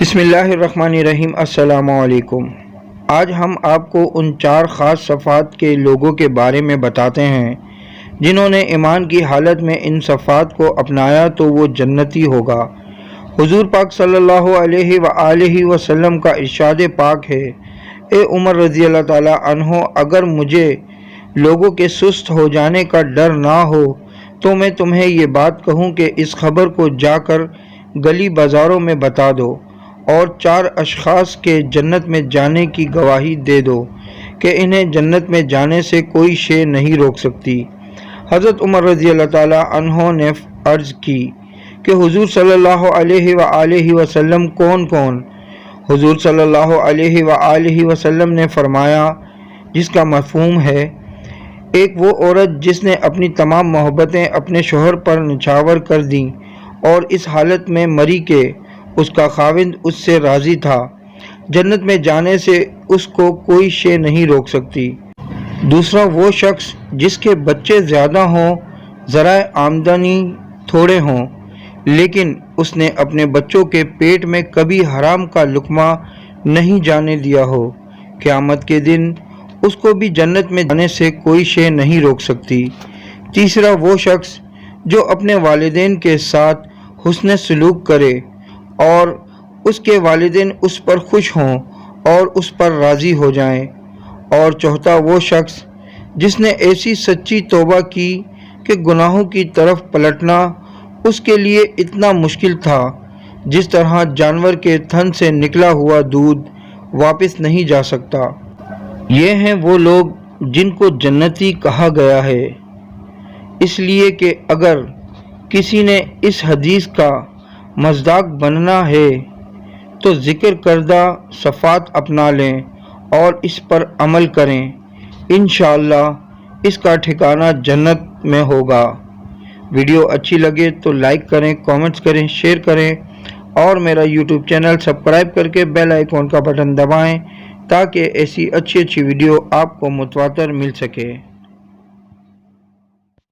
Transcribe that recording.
بسم اللہ الرحمن الرحیم۔ السلام علیکم۔ آج ہم آپ کو ان 4 خاص صفات کے لوگوں کے بارے میں بتاتے ہیں جنہوں نے ایمان کی حالت میں ان صفات کو اپنایا تو وہ جنتی ہوگا۔ حضور پاک صلی اللہ علیہ وآلہ وسلم کا ارشاد پاک ہے، اے عمر رضی اللہ تعالیٰ عنہ، اگر مجھے لوگوں کے سست ہو جانے کا ڈر نہ ہو تو میں تمہیں یہ بات کہوں کہ اس خبر کو جا کر گلی بازاروں میں بتا دو اور 4 اشخاص کے جنت میں جانے کی گواہی دے دو کہ انہیں جنت میں جانے سے کوئی شے نہیں روک سکتی۔ حضرت عمر رضی اللہ تعالیٰ عنہ نے عرض کی کہ حضور صلی اللہ علیہ وآلہ وسلم کون کون؟ حضور صلی اللہ علیہ وآلہ وسلم نے فرمایا، جس کا مفہوم ہے، ایک وہ عورت جس نے اپنی تمام محبتیں اپنے شوہر پر نچھاور کر دیں اور اس حالت میں مری کہ اس کا خاوند اس سے راضی تھا، جنت میں جانے سے اس کو کوئی شے نہیں روک سکتی۔ دوسرا وہ شخص جس کے بچے زیادہ ہوں، ذرائع آمدنی تھوڑے ہوں، لیکن اس نے اپنے بچوں کے پیٹ میں کبھی حرام کا لقمہ نہیں جانے دیا ہو، قیامت کے دن اس کو بھی جنت میں جانے سے کوئی شے نہیں روک سکتی۔ تیسرا وہ شخص جو اپنے والدین کے ساتھ حسن سلوک کرے اور اس کے والدین اس پر خوش ہوں اور اس پر راضی ہو جائیں۔ اور چوتھا وہ شخص جس نے ایسی سچی توبہ کی کہ گناہوں کی طرف پلٹنا اس کے لیے اتنا مشکل تھا جس طرح جانور کے تھن سے نکلا ہوا دودھ واپس نہیں جا سکتا۔ یہ ہیں وہ لوگ جن کو جنتی کہا گیا ہے، اس لیے کہ اگر کسی نے اس حدیث کا مصداق بننا ہے تو ذکر کردہ صفات اپنا لیں اور اس پر عمل کریں، انشاءاللہ اس کا ٹھکانہ جنت میں ہوگا۔ ویڈیو اچھی لگے تو لائک کریں، کامنٹس کریں، شیئر کریں اور میرا یوٹیوب چینل سبسکرائب کر کے بیل آئیکن کا بٹن دبائیں تاکہ ایسی اچھی ویڈیو آپ کو متواتر مل سکے۔